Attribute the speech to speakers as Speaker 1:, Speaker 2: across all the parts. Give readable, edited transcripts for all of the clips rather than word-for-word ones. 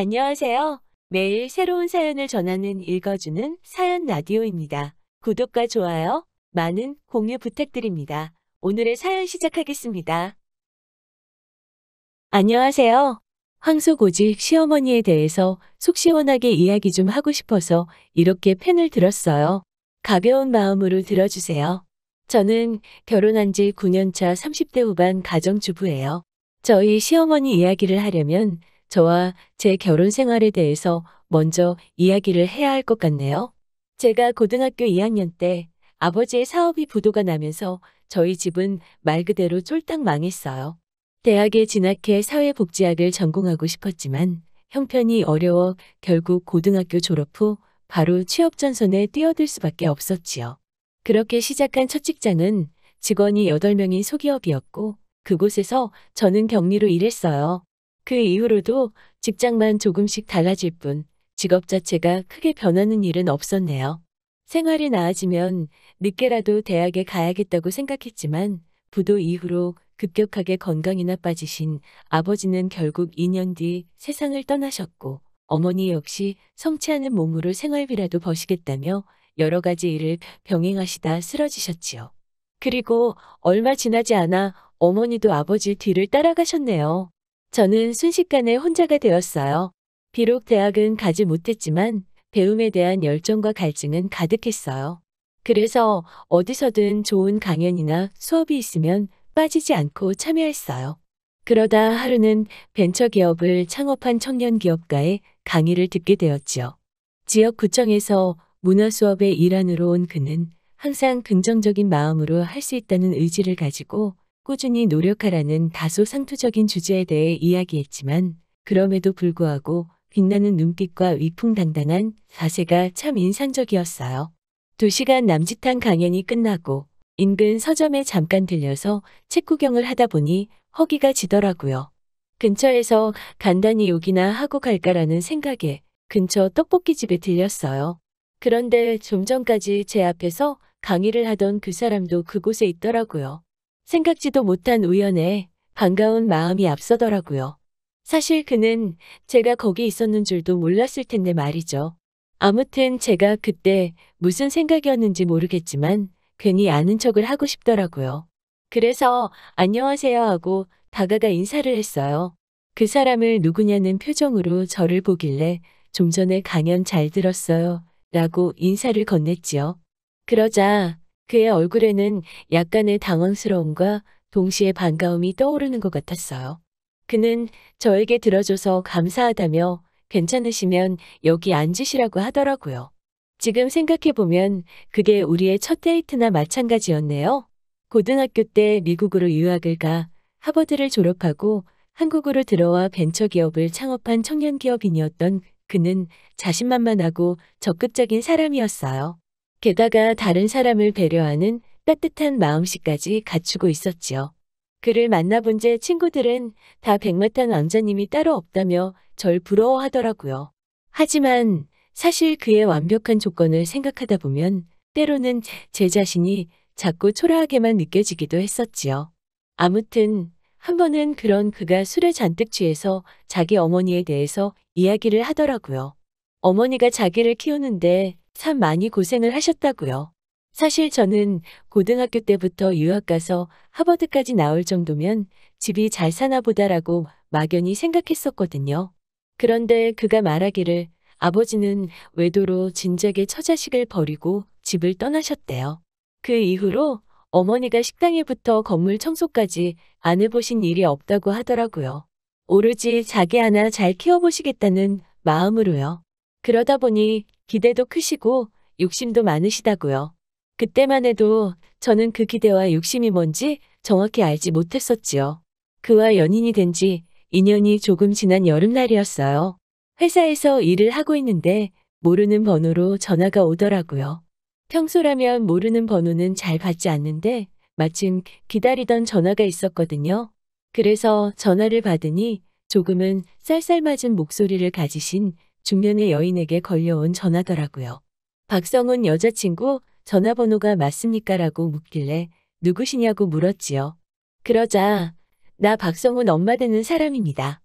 Speaker 1: 안녕하세요. 매일 새로운 사연을 전하는 읽어주는 사연 라디오입니다. 구독과 좋아요, 많은 공유 부탁드립니다. 오늘의 사연 시작하겠습니다. 안녕하세요. 황소고직 시어머니에 대해서 속 시원하게 이야기 좀 하고 싶어서 이렇게 펜을 들었어요. 가벼운 마음으로 들어주세요. 저는 결혼한 지 9년 차 30대 후반 가정주부예요. 저희 시어머니 이야기를 하려면 저와 제 결혼 생활에 대해서 먼저 이야기를 해야 할 것 같네요. 제가 고등학교 2학년 때 아버지의 사업이 부도가 나면서 저희 집은 말 그대로 쫄딱 망했어요. 대학에 진학해 사회복지학을 전공하고 싶었지만 형편이 어려워 결국 고등학교 졸업 후 바로 취업 전선에 뛰어들 수밖에 없었지요. 그렇게 시작한 첫 직장은 직원이 8명인 소기업이었고 그곳에서 저는 격리로 일했어요. 그 이후로도 직장만 조금씩 달라질 뿐 직업 자체가 크게 변하는 일은 없었네요. 생활이 나아지면 늦게라도 대학에 가야겠다고 생각했지만 부도 이후로 급격하게 건강이 나빠지신 아버지는 결국 2년 뒤 세상을 떠나셨고 어머니 역시 성취하는 몸으로 생활비라도 버시겠다며 여러 가지 일을 병행하시다 쓰러지셨지요. 그리고 얼마 지나지 않아 어머니도 아버지 뒤를 따라가셨네요. 저는 순식간에 혼자가 되었어요. 비록 대학은 가지 못했지만 배움에 대한 열정과 갈증은 가득했어요. 그래서 어디서든 좋은 강연이나 수업이 있으면 빠지지 않고 참여했어요. 그러다 하루는 벤처기업을 창업한 청년기업가의 강의를 듣게 되었지요. 지역구청에서 문화수업의 일환으로 온 그는 항상 긍정적인 마음으로 할 수 있다는 의지를 가지고 꾸준히 노력하라는 다소 상투적인 주제에 대해 이야기했지만 그럼에도 불구하고 빛나는 눈빛과 위풍당당한 자세가 참 인상적이었어요. 2시간 남짓한 강연이 끝나고 인근 서점에 잠깐 들려서 책 구경을 하다 보니 허기가 지더라고요. 근처에서 간단히 욕이나 하고 갈까라는 생각에 근처 떡볶이집에 들렸어요. 그런데 좀 전까지 제 앞에서 강의를 하던 그 사람도 그곳에 있더라고요. 생각지도 못한 우연에 반가운 마음이 앞서더라고요. 사실 그는 제가 거기 있었는 줄도 몰랐을 텐데 말이죠. 아무튼 제가 그때 무슨 생각이었는지 모르겠지만 괜히 아는 척을 하고 싶더라고요. 그래서 안녕하세요 하고 다가가 인사를 했어요. 그 사람을 누구냐는 표정으로 저를 보길래 좀 전에 강연 잘 들었어요 라고 인사를 건넸지요. 그러자 그의 얼굴에는 약간의 당황스러움과 동시에 반가움이 떠오르는 것 같았어요. 그는 저에게 들어줘서 감사하다며 괜찮으시면 여기 앉으시라고 하더라고요. 지금 생각해보면 그게 우리의 첫 데이트나 마찬가지였네요. 고등학교 때 미국으로 유학을 가 하버드를 졸업하고 한국으로 들어와 벤처기업을 창업한 청년기업인이었던 그는 자신만만하고 적극적인 사람이었어요. 게다가 다른 사람을 배려하는 따뜻한 마음씨까지 갖추고 있었지요. 그를 만나본 제 친구들은 다 백마탄 왕자님이 따로 없다며 절 부러워하더라고요. 하지만 사실 그의 완벽한 조건을 생각하다 보면 때로는 제 자신이 자꾸 초라하게만 느껴지기도 했었지요. 아무튼 한 번은 그런 그가 술에 잔뜩 취해서 자기 어머니에 대해서 이야기를 하더라고요. 어머니가 자기를 키우는데 참 많이 고생을 하셨다고요. 사실 저는 고등학교 때부터 유학 가서 하버드까지 나올 정도면 집이 잘 사나 보다라고 막연히 생각했었거든요. 그런데 그가 말하기를 아버지는 외도로 진작에 처자식을 버리고 집을 떠나셨대요. 그 이후로 어머니가 식당에부터 건물 청소까지 안 해보신 일이 없다고 하더라고요. 오로지 자기 하나 잘 키워보시겠다는 마음으로요. 그러다 보니 기대도 크시고 욕심도 많으시다고요. 그때만 해도 저는 그 기대와 욕심이 뭔지 정확히 알지 못했었지요. 그와 연인이 된 지 2년이 조금 지난 여름날이었어요. 회사에서 일을 하고 있는데 모르는 번호로 전화가 오더라고요. 평소라면 모르는 번호는 잘 받지 않는데 마침 기다리던 전화가 있었거든요. 그래서 전화를 받으니 조금은 쌀쌀맞은 목소리를 가지신 중년의 여인에게 걸려온 전화더라고요. 박성훈 여자친구 전화번호가 맞습니까? 라고 묻길래 누구시냐고 물었지요. 그러자 나 박성훈 엄마 되는 사람입니다.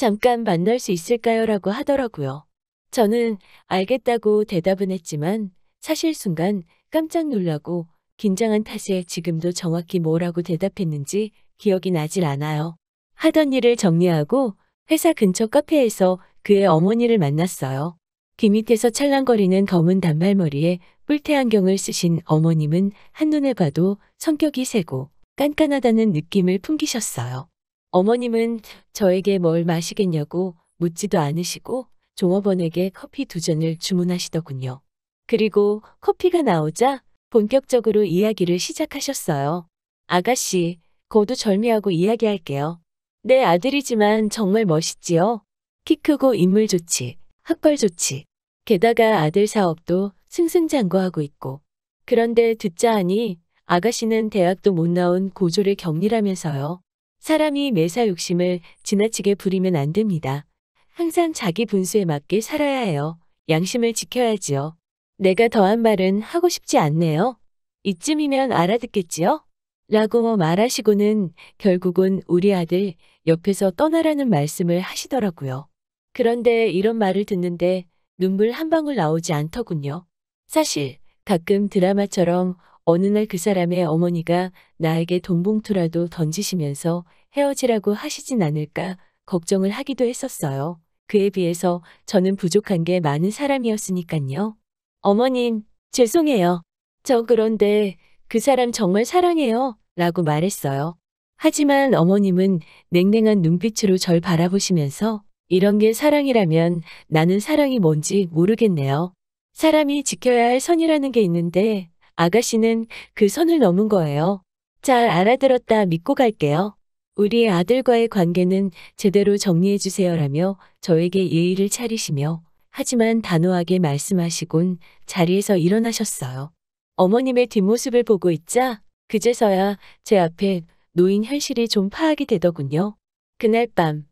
Speaker 1: 잠깐 만날 수 있을까요? 라고 하더라고요. 저는 알겠다고 대답은 했지만 사실 순간 깜짝 놀라고 긴장한 탓에 지금도 정확히 뭐라고 대답했는지 기억이 나질 않아요. 하던 일을 정리하고 회사 근처 카페에서 그의 어머니를 만났어요. 귀 밑에서 찰랑거리는 검은 단발머리에 뿔테 안경을 쓰신 어머님은 한눈에 봐도 성격이 세고 깐깐하다는 느낌을 풍기셨어요. 어머님은 저에게 뭘 마시겠냐고 묻지도 않으시고 종업원에게 커피 2잔을 주문하시더군요. 그리고 커피가 나오자 본격적으로 이야기를 시작하셨어요. 아가씨, 거두절미하고 이야기할게요. 내 아들이지만 정말 멋있지요? 키 크고 인물 좋지, 학벌 좋지. 게다가 아들 사업도 승승장구하고 있고. 그런데 듣자 하니 아가씨는 대학도 못 나온 고졸의 경리라면서요. 사람이 매사 욕심을 지나치게 부리면 안 됩니다. 항상 자기 분수에 맞게 살아야 해요. 양심을 지켜야지요. 내가 더한 말은 하고 싶지 않네요. 이쯤이면 알아듣겠지요? 라고 말하시고는 결국은 우리 아들 옆에서 떠나라는 말씀을 하시더라고요. 그런데 이런 말을 듣는데 눈물 한 방울 나오지 않더군요. 사실 가끔 드라마처럼 어느 날 그 사람의 어머니가 나에게 돈봉투라도 던지시면서 헤어지라고 하시진 않을까 걱정을 하기도 했었어요. 그에 비해서 저는 부족한 게 많은 사람이었으니깐요. 어머님, 죄송해요. 저 그런데 그 사람 정말 사랑해요. 라고 말했어요. 하지만 어머님은 냉랭한 눈빛으로 절 바라보시면서 이런 게 사랑이라면 나는 사랑이 뭔지 모르겠네요. 사람이 지켜야 할 선이라는 게 있는데 아가씨는 그 선을 넘은 거예요. 잘 알아들었다 믿고 갈게요. 우리 아들과의 관계는 제대로 정리해 주세요라며 저에게 예의를 차리시며 하지만 단호하게 말씀하시곤 자리에서 일어나셨어요. 어머님의 뒷모습을 보고 있자 그제서야 제 앞에 놓인 현실이 좀 파악이 되더군요. 그날 밤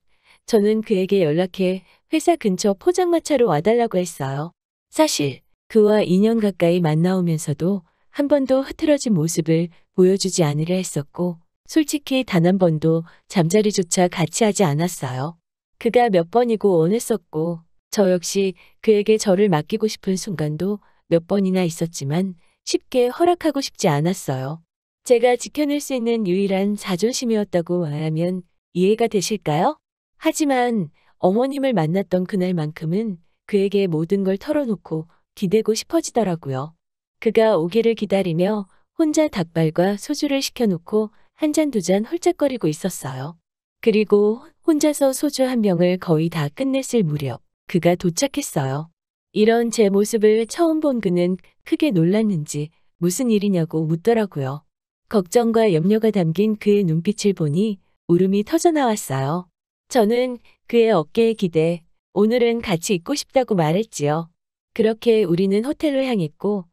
Speaker 1: 저는 그에게 연락해 회사 근처 포장마차로 와달라고 했어요. 사실 그와 2년 가까이 만나오면서도 한 번도 흐트러진 모습을 보여주지 않으려 했었고 솔직히 단 한 번도 잠자리조차 같이 하지 않았어요. 그가 몇 번이고 원했었고 저 역시 그에게 저를 맡기고 싶은 순간도 몇 번이나 있었지만 쉽게 허락하고 싶지 않았어요. 제가 지켜낼 수 있는 유일한 자존심이었다고 말하면 이해가 되실까요? 하지만 어머님을 만났던 그날만큼은 그에게 모든 걸 털어놓고 기대고 싶어지더라고요. 그가 오기를 기다리며 혼자 닭발과 소주를 시켜놓고 한 잔 두 잔 홀짝거리고 있었어요. 그리고 혼자서 소주 한 병을 거의 다 끝냈을 무렵 그가 도착했어요. 이런 제 모습을 처음 본 그는 크게 놀랐는지 무슨 일이냐고 묻더라고요. 걱정과 염려가 담긴 그의 눈빛을 보니 울음이 터져나왔어요. 저는 그의 어깨에 기대 오늘은 같이 있고 싶다고 말했지요. 그렇게 우리는 호텔로 향했고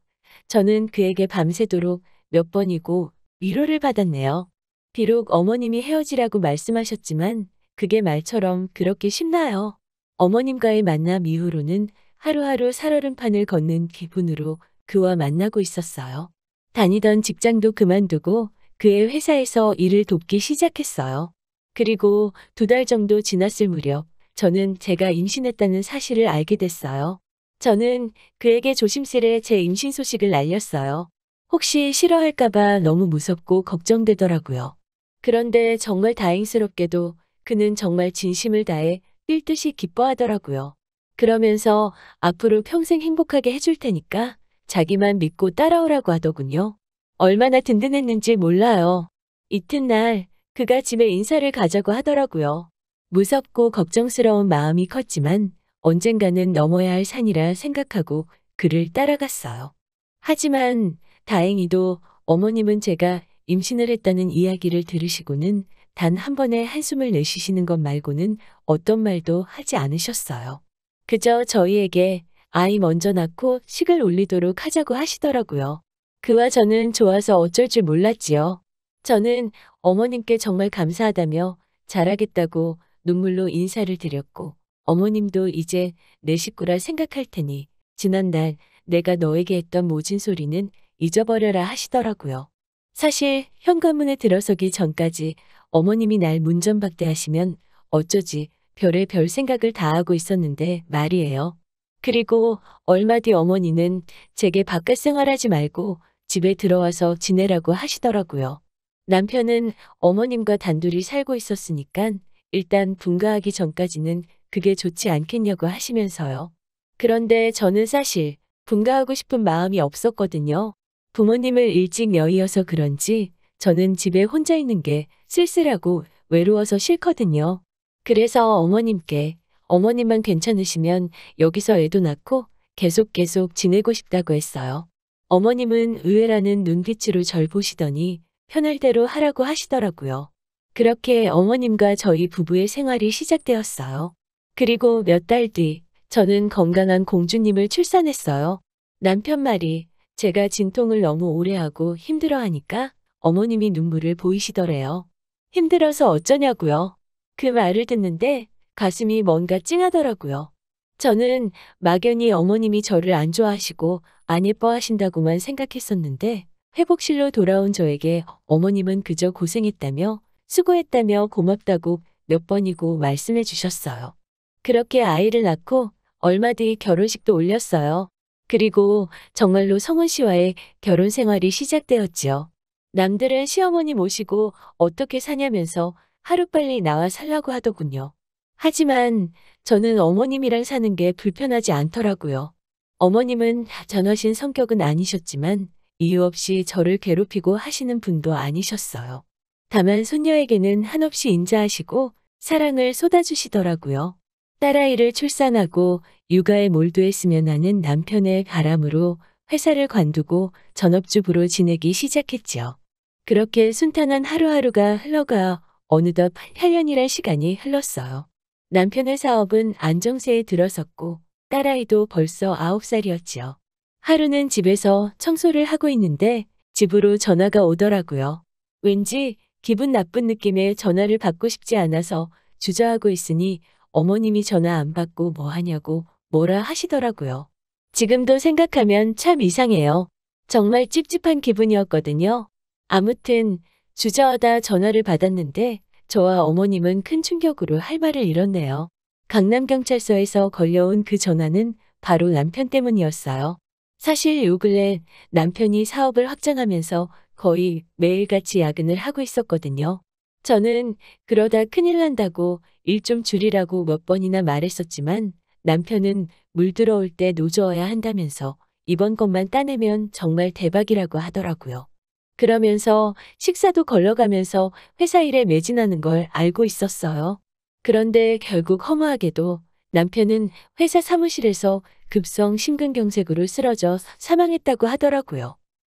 Speaker 1: 저는 그에게 밤새도록 몇 번이고 위로를 받았네요. 비록 어머님이 헤어지라고 말씀하셨지만 그게 말처럼 그렇게 쉽나요? 어머님과의 만남 이후로는 하루하루 살얼음판을 걷는 기분으로 그와 만나고 있었어요. 다니던 직장도 그만두고 그의 회사에서 일을 돕기 시작했어요. 그리고 2달 정도 지났을 무렵 저는 제가 임신했다는 사실을 알게 됐어요. 저는 그에게 조심스레 제 임신 소식을 알렸어요. 혹시 싫어할까봐 너무 무섭고 걱정되더라고요. 그런데 정말 다행스럽게도 그는 정말 진심을 다해 뛸 듯이 기뻐하더라고요. 그러면서 앞으로 평생 행복하게 해줄 테니까 자기만 믿고 따라오라고 하더군요. 얼마나 든든했는지 몰라요. 이튿날 그가 집에 인사를 가자고 하더라고요. 무섭고 걱정스러운 마음이 컸지만 언젠가는 넘어야 할 산이라 생각하고 그를 따라갔어요. 하지만 다행히도 어머님은 제가 임신을 했다는 이야기를 들으시고는 단 한 번의 한숨을 내쉬시는 것 말고는 어떤 말도 하지 않으셨어요. 그저 저희에게 아이 먼저 낳고 식을 올리도록 하자고 하시더라고요. 그와 저는 좋아서 어쩔 줄 몰랐지요. 저는 어머님께 정말 감사하다며 잘하겠다고 눈물로 인사를 드렸고 어머님도 이제 내 식구라 생각할 테니 지난달 내가 너에게 했던 모진 소리는 잊어버려라 하시더라고요. 사실 현관문에 들어서기 전까지 어머님이 날 문전박대하시면 어쩌지 별의별 생각을 다 하고 있었는데 말이에요. 그리고 얼마 뒤 어머니는 제게 바깥 생활하지 말고 집에 들어와서 지내라고 하시더라고요. 남편은 어머님과 단둘이 살고 있었으니까 일단 분가하기 전까지는 그게 좋지 않겠냐고 하시면서요. 그런데 저는 사실 분가하고 싶은 마음이 없었거든요. 부모님을 일찍 여의어서 그런지 저는 집에 혼자 있는 게 쓸쓸하고 외로워서 싫거든요. 그래서 어머님께 어머님만 괜찮으시면 여기서 애도 낳고 계속 지내고 싶다고 했어요. 어머님은 의외라는 눈빛으로 절 보시더니 편할 대로 하라고 하시더라고요. 그렇게 어머님과 저희 부부의 생활이 시작되었어요. 그리고 몇 달 뒤 저는 건강한 공주님을 출산했어요. 남편 말이 제가 진통을 너무 오래 하고 힘들어하니까 어머님이 눈물을 보이시더래요. 힘들어서 어쩌냐고요. 그 말을 듣는데 가슴이 뭔가 찡하더라고요. 저는 막연히 어머님이 저를 안 좋아하시고 안 예뻐하신다고만 생각했었는데 회복실로 돌아온 저에게 어머님은 그저 고생했다며 수고했다며 고맙다고 몇 번이고 말씀해 주셨어요. 그렇게 아이를 낳고 얼마 뒤 결혼식도 올렸어요. 그리고 정말로 성훈 씨와의 결혼 생활이 시작되었지요. 남들은 시어머니 모시고 어떻게 사냐면서 하루빨리 나와 살라고 하더군요. 하지만 저는 어머님이랑 사는 게 불편하지 않더라고요. 어머님은 전하신 성격은 아니셨지만 이유 없이 저를 괴롭히고 하시는 분도 아니셨어요. 다만 손녀에게는 한없이 인자하시고 사랑을 쏟아주시더라고요. 딸아이를 출산하고 육아에 몰두했으면 하는 남편의 바람으로 회사를 관두고 전업주부로 지내기 시작했지요. 그렇게 순탄한 하루하루가 흘러가 어느덧 8년이란 시간이 흘렀어요. 남편의 사업은 안정세에 들어섰고 딸아이도 벌써 9살이었지요. 하루는 집에서 청소를 하고 있는데 집으로 전화가 오더라고요. 왠지 기분 나쁜 느낌의 전화를 받고 싶지 않아서 주저하고 있으니 어머님이 전화 안 받고 뭐 하냐고 뭐라 하시더라고요. 지금도 생각하면 참 이상해요. 정말 찝찝한 기분이었거든요. 아무튼 주저하다 전화를 받았는데 저와 어머님은 큰 충격으로 할 말을 잃었네요. 강남경찰서에서 걸려온 그 전화는 바로 남편 때문이었어요. 사실 요 근래 남편이 사업을 확장하면서 거의 매일같이 야근을 하고 있었거든요. 저는 그러다 큰일 난다고 일 좀 줄이라고 몇 번이나 말했었지만 남편은 물 들어올 때 노져야 한다면서 이번 것만 따내면 정말 대박이라고 하더라고요. 그러면서 식사도 걸러가면서 회사 일에 매진하는 걸 알고 있었어요. 그런데 결국 허무하게도 남편은 회사 사무실에서 급성 심근경색으로 쓰러져 사망했다고 하더라고요.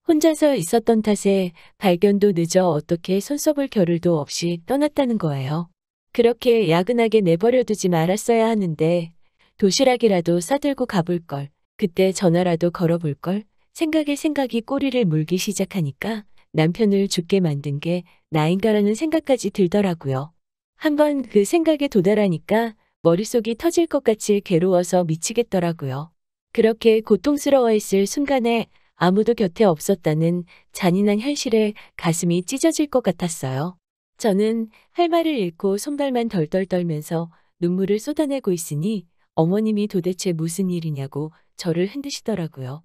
Speaker 1: 혼자서 있었던 탓에 발견도 늦어 어떻게 손써볼 겨를도 없이 떠났다는 거예요. 그렇게 야근하게 내버려두지 말았어야 하는데 도시락이라도 싸들고 가볼 걸, 그때 전화라도 걸어볼 걸, 생각이 꼬리를 물기 시작하니까 남편을 죽게 만든 게 나인가라는 생각까지 들더라고요. 한번 그 생각에 도달하니까 머릿속이 터질 것 같이 괴로워서 미치겠더라고요. 그렇게 고통스러워했을 순간에 아무도 곁에 없었다는 잔인한 현실에 가슴이 찢어질 것 같았어요. 저는 할 말을 잃고 손발만 덜덜 떨면서 눈물을 쏟아내고 있으니 어머님이 도대체 무슨 일이냐고 저를 흔드시더라고요.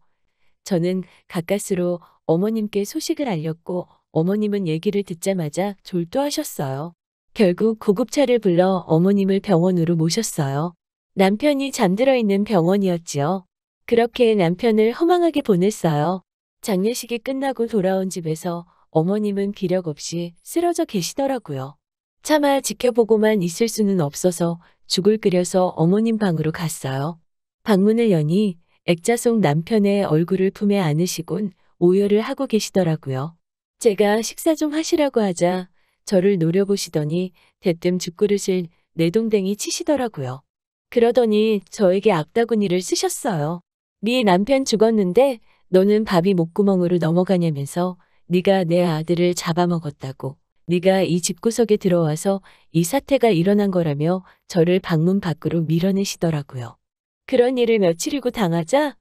Speaker 1: 저는 가까스로 어머님께 소식을 알렸고 어머님은 얘기를 듣자마자 졸도하셨어요. 결국 구급차를 불러 어머님을 병원으로 모셨어요. 남편이 잠들어 있는 병원이었지요. 그렇게 남편을 허망하게 보냈어요. 장례식이 끝나고 돌아온 집에서 어머님은 기력 없이 쓰러져 계시더라고요. 차마 지켜보고만 있을 수는 없어서 죽을 끓여서 어머님 방으로 갔어요. 방문을 여니 액자 속 남편의 얼굴을 품에 안으시곤 오열을 하고 계시더라고요. 제가 식사 좀 하시라고 하자 저를 노려보시더니 대뜸 죽그릇을 내동댕이 치시더라고요. 그러더니 저에게 악다구니를 쓰셨어요. 네 남편 죽었는데 너는 밥이 목구멍으로 넘어가냐면서 네가 내 아들을 잡아먹었다고. 네가 이 집구석에 들어와서 이 사태가 일어난 거라며 저를 방문 밖으로 밀어내시더라고요. 그런 일을 며칠이고 당하자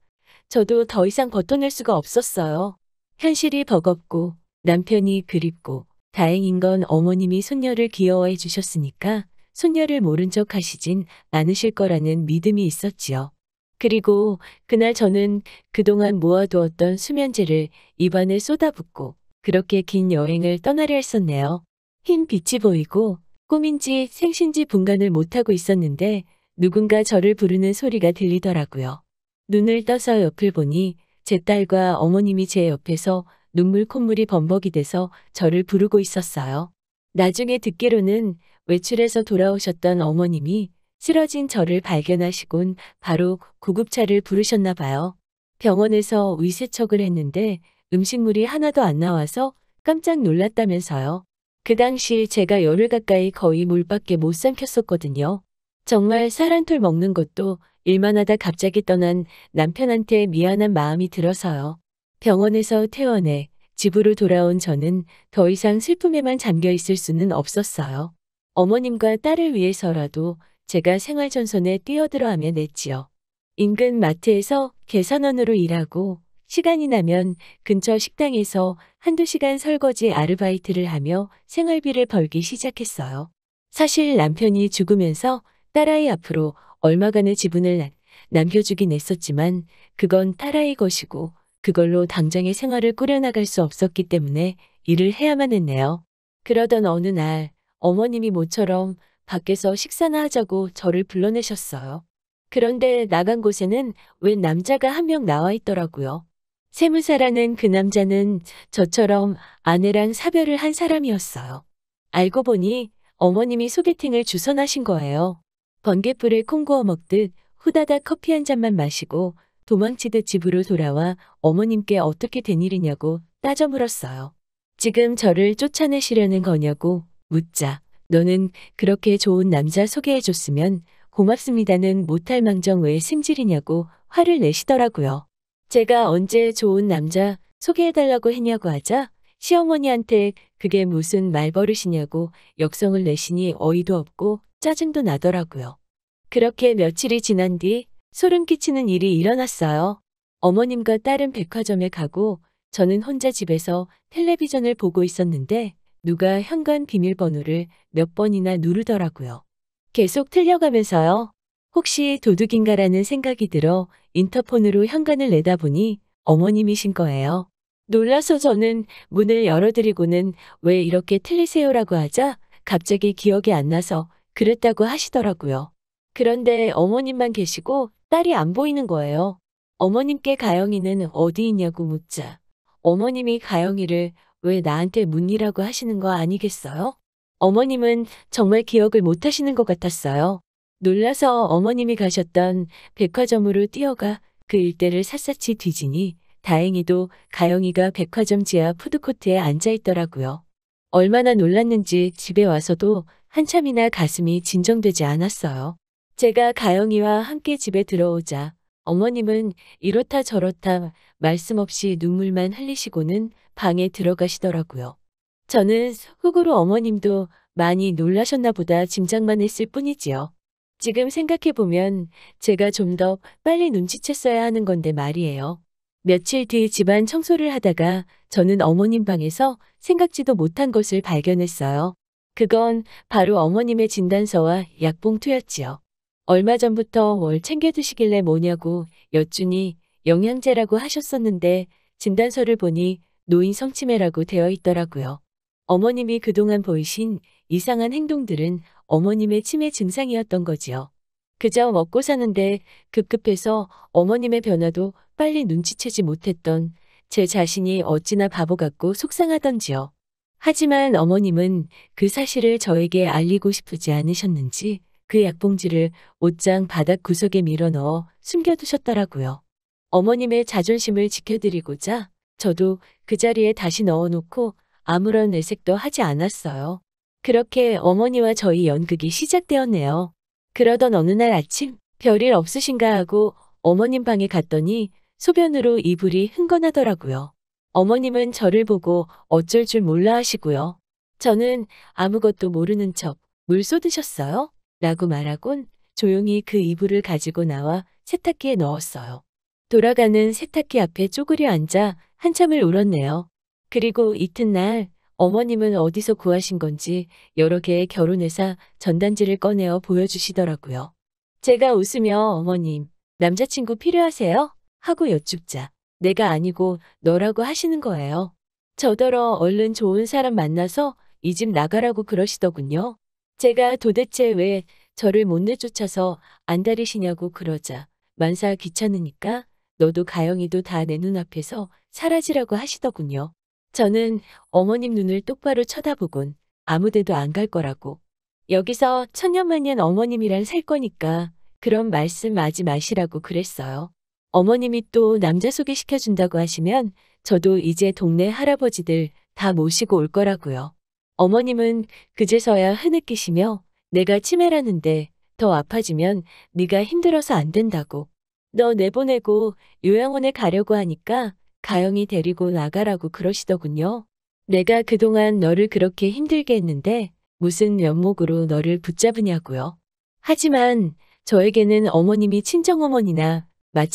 Speaker 1: 저도 더 이상 버텨낼 수가 없었어요. 현실이 버겁고 남편이 그립고 다행인 건 어머님이 손녀를 귀여워해 주셨으니까 손녀를 모른 척 하시진 않으실 거라는 믿음이 있었지요. 그리고 그날 저는 그동안 모아두었던 수면제를 입안에 쏟아붓고 그렇게 긴 여행을 떠나려 했었네요. 흰 빛이 보이고 꿈인지 생신지 분간을 못하고 있었는데 누군가 저를 부르는 소리가 들리더라고요. 눈을 떠서 옆을 보니 제 딸과 어머님이 제 옆에서 눈물 콧물이 범벅이 돼서 저를 부르고 있었어요. 나중에 듣기로는 외출해서 돌아오셨던 어머님이 쓰러진 저를 발견하시곤 바로 구급차를 부르셨나 봐요. 병원에서 위세척을 했는데 음식물이 하나도 안 나와서 깜짝 놀랐다면서요. 그 당시 제가 열흘 가까이 거의 물밖에 못 삼켰었거든요. 정말 쌀 한 톨 먹는 것도 일만 하다 갑자기 떠난 남편한테 미안한 마음이 들어서요. 병원에서 퇴원해 집으로 돌아온 저는 더 이상 슬픔에만 잠겨 있을 수는 없었어요. 어머님과 딸을 위해서라도 제가 생활전선에 뛰어들어 하며 냈지요. 인근 마트에서 계산원으로 일하고 시간이 나면 근처 식당에서 한두 시간 설거지 아르바이트를 하며 생활비를 벌기 시작했어요. 사실 남편이 죽으면서 딸아이 앞으로 얼마간의 지분을 남겨주긴 했었지만 그건 딸아이 것이고 그걸로 당장의 생활을 꾸려나갈 수 없었기 때문에 일을 해야만 했네요. 그러던 어느 날 어머님이 모처럼 밖에서 식사나 하자고 저를 불러내셨어요. 그런데 나간 곳에는 웬 남자가 한 명 나와 있더라고요. 세무사라는 그 남자는 저처럼 아내랑 사별을 한 사람이었어요. 알고 보니 어머님이 소개팅을 주선하신 거예요. 번갯불에 콩 구워 먹듯 후다닥 커피 한 잔만 마시고 도망치듯 집으로 돌아와 어머님께 어떻게 된 일이냐고 따져 물었어요. 지금 저를 쫓아내시려는 거냐고 묻자 너는 그렇게 좋은 남자 소개해줬으면 고맙습니다는 못할 망정 왜 승질이냐고 화를 내시더라고요. 제가 언제 좋은 남자 소개해달라고 했냐고 하자 시어머니한테 그게 무슨 말버릇이냐고 역성을 내시니 어이도 없고 짜증도 나더라고요. 그렇게 며칠이 지난 뒤 소름 끼치는 일이 일어났어요. 어머님과 딸은 백화점에 가고 저는 혼자 집에서 텔레비전을 보고 있었는데 누가 현관 비밀번호를 몇 번이나 누르더라고요. 계속 틀려가면서요. 혹시 도둑인가라는 생각이 들어 인터폰으로 현관을 내다보니 어머님이신 거예요. 놀라서 저는 문을 열어드리고는 왜 이렇게 틀리세요라고 하자 갑자기 기억이 안 나서 그랬다고 하시더라고요. 그런데 어머님만 계시고 딸이 안 보이는 거예요. 어머님께 가영이는 어디 있냐고 묻자 어머님이 가영이를 왜 나한테 묻니라고 하시는 거 아니겠어요? 어머님은 정말 기억을 못 하시는 것 같았어요. 놀라서 어머님이 가셨던 백화점으로 뛰어가 그 일대를 샅샅이 뒤지니 다행히도 가영이가 백화점 지하 푸드코트에 앉아 있더라고요. 얼마나 놀랐는지 집에 와서도 한참이나 가슴이 진정되지 않았어요. 제가 가영이와 함께 집에 들어오자 어머님은 이렇다 저렇다 말씀 없이 눈물만 흘리시고는 방에 들어가시더라고요. 저는 속으로 어머님도 많이 놀라셨나 보다 짐작만 했을 뿐이지요. 지금 생각해보면 제가 좀 더 빨리 눈치챘어야 하는 건데 말이에요. 며칠 뒤 집안 청소를 하다가 저는 어머님 방에서 생각지도 못한 것을 발견했어요. 그건 바로 어머님의 진단서와 약봉투였지요. 얼마 전부터 뭘 챙겨 드시길래 뭐냐고 여쭈니 영양제라고 하셨었는데 진단서를 보니 노인 성치매라고 되어 있더라고요. 어머님이 그동안 보이신 이상한 행동들은 어머님의 치매 증상이었던 거지요. 그저 먹고 사는데 급급해서 어머님의 변화도 빨리 눈치채지 못했던 제 자신이 어찌나 바보 같고 속상하던지요. 하지만 어머님은 그 사실을 저에게 알리고 싶지 않으셨는지 그 약봉지를 옷장 바닥 구석에 밀어넣어 숨겨두셨더라고요. 어머님의 자존심을 지켜드리고자 저도 그 자리에 다시 넣어놓고 아무런 내색도 하지 않았어요. 그렇게 어머니와 저희 연극이 시작되었네요. 그러던 어느 날 아침 별일 없으신가 하고 어머님 방에 갔더니 소변으로 이불이 흥건하더라고요. 어머님은 저를 보고 어쩔 줄 몰라 하시고요. 저는 아무것도 모르는 척 물 쏟으셨어요? 라고 말하곤 조용히 그 이불을 가지고 나와 세탁기에 넣었어요. 돌아가는 세탁기 앞에 쪼그려 앉아 한참을 울었네요. 그리고 이튿날 어머님은 어디서 구하신 건지 여러 개의 결혼회사 전단지를 꺼내어 보여주시더라고요. 제가 웃으며 어머님, 남자친구 필요하세요? 하고 여쭙자 내가 아니고 너라고 하시는 거예요. 저더러 얼른 좋은 사람 만나서 이 집 나가라고 그러시더군요. 제가 도대체 왜 저를 못 내쫓아서 안달이시냐고 그러자 만사 귀찮으니까 너도 가영이도 다 내 눈앞에서 사라지라고 하시더군요. 저는 어머님 눈을 똑바로 쳐다보곤 아무데도 안 갈 거라고. 여기서 천년만년 어머님이랑 살 거니까 그런 말씀 하지 마시라고 그랬어요. 어머님이 또 남자 소개시켜준다고 하시면 저도 이제 동네 할아버지들 다 모시고 올 거라고요. 어머님은 그제서야 흐느끼시며 내가 치매라는데 더 아파지면 네가 힘들어서 안 된다고. 너 내보내고 요양원에 가려고 하니까 가영이 데리고 나가라고 그러시더군요. 내가 그동안 너를 그렇게 힘들게 했는데 무슨 면목으로 너를 붙잡으냐고요. 하지만 저에게는 어머님이 친정어머니나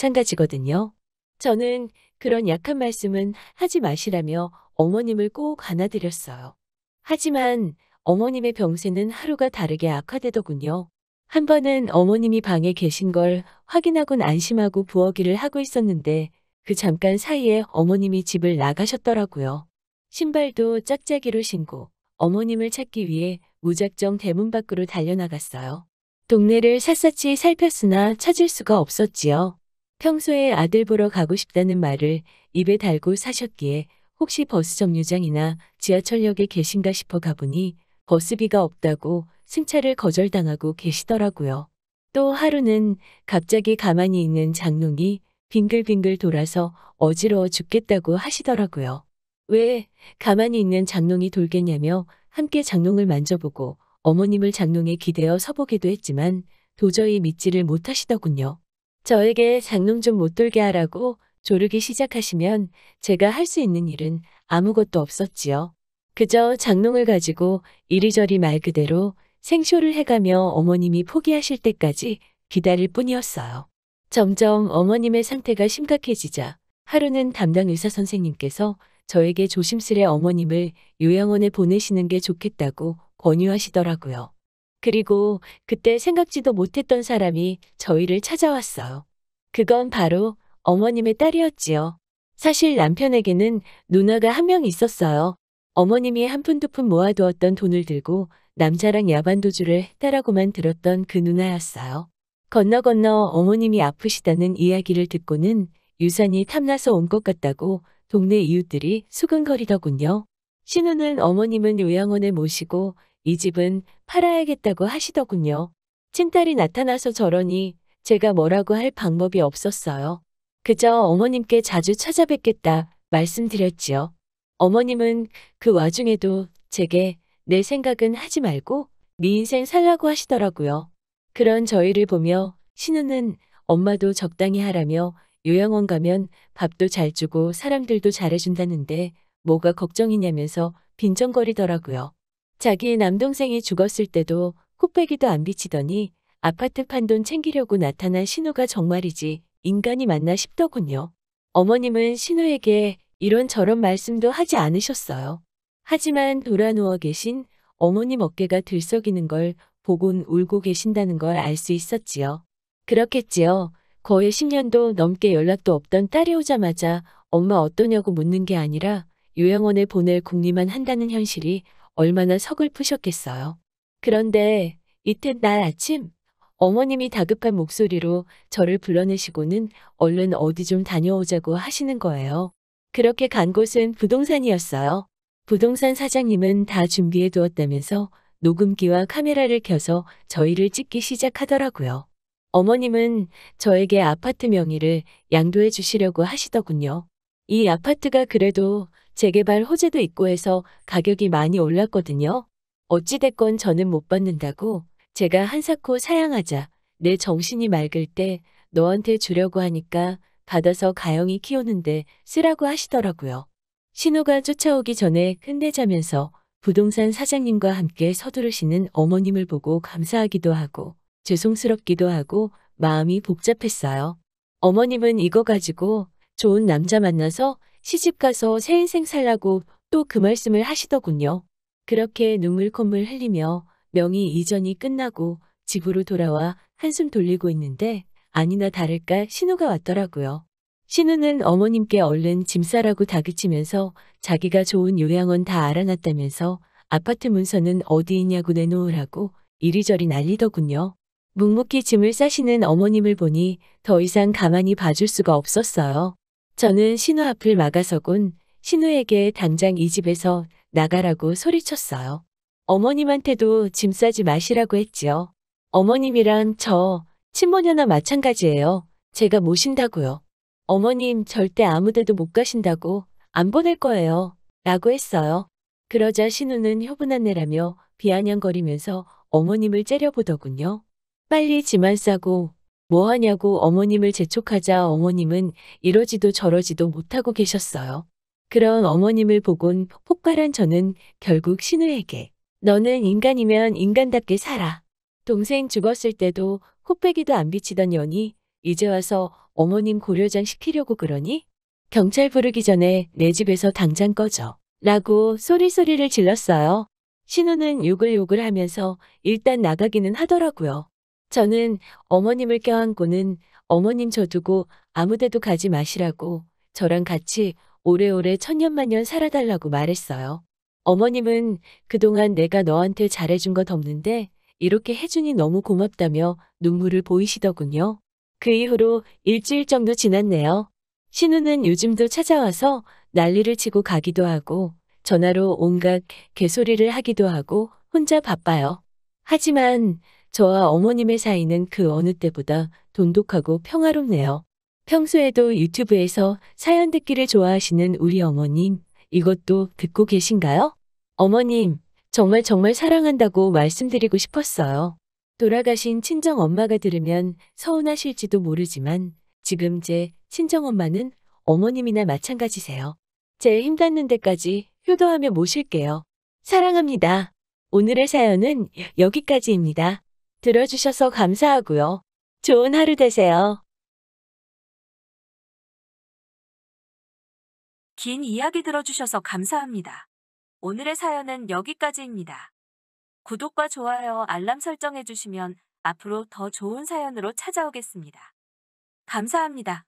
Speaker 1: 마찬가지거든요. 저는 그런 약한 말씀은 하지 마시라며 어머님을 꼭 안아드렸어요. 하지만 어머님의 병세는 하루가 다르게 악화되더군요. 한 번은 어머님이 방에 계신 걸 확인하곤 안심하고 부엌일을 하고 있었는데 그 잠깐 사이에 어머님이 집을 나가셨더라고요. 신발도 짝짝이로 신고 어머님을 찾기 위해 무작정 대문 밖으로 달려나갔어요. 동네를 샅샅이 살폈으나 찾을 수가 없었지요. 평소에 아들 보러 가고 싶다는 말을 입에 달고 사셨기에 혹시 버스 정류장이나 지하철역에 계신가 싶어 가보니 버스비가 없다고 승차를 거절당하고 계시더라고요. 또 하루는 갑자기 가만히 있는 장롱이 빙글빙글 돌아서 어지러워 죽겠다고 하시더라고요. 왜 가만히 있는 장롱이 돌겠냐며 함께 장롱을 만져보고 어머님을 장롱에 기대어 서보기도 했지만 도저히 믿지를 못하시더군요. 저에게 장롱 좀 못 돌게 하라고 조르기 시작하시면 제가 할 수 있는 일은 아무것도 없었지요. 그저 장롱을 가지고 이리저리 말 그대로 생쇼를 해가며 어머님이 포기하실 때까지 기다릴 뿐이었어요. 점점 어머님의 상태가 심각해지자 하루는 담당 의사 선생님께서 저에게 조심스레 어머님을 요양원에 보내시는 게 좋겠다고 권유하시더라고요. 그리고 그때 생각지도 못했던 사람이 저희를 찾아왔어요. 그건 바로 어머님의 딸이었지요. 사실 남편에게는 누나가 한 명 있었어요. 어머님이 한 푼 두 푼 모아두었던 돈을 들고 남자랑 야반도주를 했다라고만 들었던 그 누나였어요. 건너 어머님이 아프시다는 이야기를 듣고는 유산이 탐나서 온 것 같다고 동네 이웃들이 수근거리더군요. 신우는 어머님은 요양원에 모시고 이 집은 팔아야겠다고 하시더군요. 친딸이 나타나서 저러니 제가 뭐라고 할 방법이 없었어요. 그저 어머님께 자주 찾아뵙겠다 말씀드렸지요. 어머님은 그 와중에도 제게 내 생각은 하지 말고 네 인생 살라고 하시더라고요. 그런 저희를 보며 신우는 엄마도 적당히 하라며 요양원 가면 밥도 잘 주고 사람들도 잘해준다는데 뭐가 걱정이냐면서 빈정거리더라고요. 자기 남동생이 죽었을 때도 코빼기도 안 비치더니 아파트 판돈 챙기려고 나타난 신우가 정말이지 인간이 맞나 싶더군요. 어머님은 신우에게 이런저런 말씀도 하지 않으셨어요. 하지만 돌아 누워 계신 어머님 어깨가 들썩이는 걸 보곤 울고 계신다는 걸 알 수 있었지요. 그렇겠지요. 거의 10년도 넘게 연락도 없던 딸이 오자마자 엄마 어떠냐고 묻는 게 아니라 요양원에 보낼 궁리만 한다는 현실이 얼마나 서글프셨겠어요. 그런데 이튿날 아침 어머님이 다급한 목소리로 저를 불러내시고는 얼른 어디 좀 다녀오자고 하시는 거예요. 그렇게 간 곳은 부동산이었어요. 부동산 사장님은 다 준비해 두었다면서 녹음기와 카메라를 켜서 저희를 찍기 시작하더라고요. 어머님은 저에게 아파트 명의를 양도해 주시려고 하시더군요. 이 아파트가 그래도 재개발 호재도 있고 해서 가격이 많이 올랐거든요. 어찌됐건 저는 못 받는다고 제가 한사코 사양하자 내 정신이 맑을 때 너한테 주려고 하니까 받아서 가영이 키우는데 쓰라고 하시더라고요. 신호가 쫓아오기 전에 끝내자면서 부동산 사장님과 함께 서두르시는 어머님을 보고 감사하기도 하고 죄송스럽기도 하고 마음이 복잡했어요. 어머님은 이거 가지고 좋은 남자 만나서 시집가서 새 인생 살라고 또 그 말씀을 하시더군요. 그렇게 눈물 콧물 흘리며 명의 이전이 끝나고 집으로 돌아와 한숨 돌리고 있는데 아니나 다를까 신우가 왔더라고요. 신우는 어머님께 얼른 짐 싸라고 다그치면서 자기가 좋은 요양원 다 알아놨다면서 아파트 문서는 어디 있냐고 내놓으라고 이리저리 난리더군요. 묵묵히 짐을 싸시는 어머님을 보니 더 이상 가만히 봐줄 수가 없었어요. 저는 신우 앞을 막아서곤 신우에게 당장 이 집에서 나가라고 소리쳤어요. 어머님한테도 짐 싸지 마시라고 했지요. 어머님이랑 저 친모녀나 마찬가지예요. 제가 모신다고요. 어머님 절대 아무 데도 못 가신다고 안 보낼 거예요. 라고 했어요. 그러자 신우는 효분한 내라며 비아냥거리면서 어머님을 째려보더군요. 빨리 짐만 싸고 뭐 하냐고 어머님을 재촉하자 어머님은 이러지도 저러지도 못하고 계셨어요. 그런 어머님을 보곤 폭발한 저는 결국 신우에게 너는 인간이면 인간답게 살아. 동생 죽었을 때도 코빼기도 안 비치던 년이 이제 와서 어머님 고려장 시키려고 그러니? 경찰 부르기 전에 내 집에서 당장 꺼져. 라고 소리소리를 질렀어요. 신우는 욕을 하면서 일단 나가기는 하더라고요. 저는 어머님을 껴안고는 어머님 저 두고 아무 데도 가지 마시라고 저랑 같이 오래오래 천년만년 살아달라고 말했어요. 어머님은 그동안 내가 너한테 잘해준 것 없는데 이렇게 해주니 너무 고맙다며 눈물을 보이시더군요. 그 이후로 일주일 정도 지났네요. 신우는 요즘도 찾아와서 난리를 치고 가기도 하고 전화로 온갖 개소리를 하기도 하고 혼자 바빠요. 하지만 저와 어머님의 사이는 그 어느 때보다 돈독하고 평화롭네요. 평소에도 유튜브에서 사연 듣기를 좋아하시는 우리 어머님, 이것도 듣고 계신가요? 어머님, 정말 사랑한다고 말씀드리고 싶었어요. 돌아가신 친정 엄마가 들으면 서운하실지도 모르지만 지금 제 친정 엄마는 어머님이나 마찬가지세요. 제 힘닿는 데까지 효도하며 모실게요. 사랑합니다. 오늘의 사연은 여기까지입니다. 들어주셔서 감사하고요. 좋은 하루 되세요.
Speaker 2: 긴 이야기 들어주셔서 감사합니다. 오늘의 사연은 여기까지입니다. 구독과 좋아요, 알람 설정해주시면 앞으로 더 좋은 사연으로 찾아오겠습니다. 감사합니다.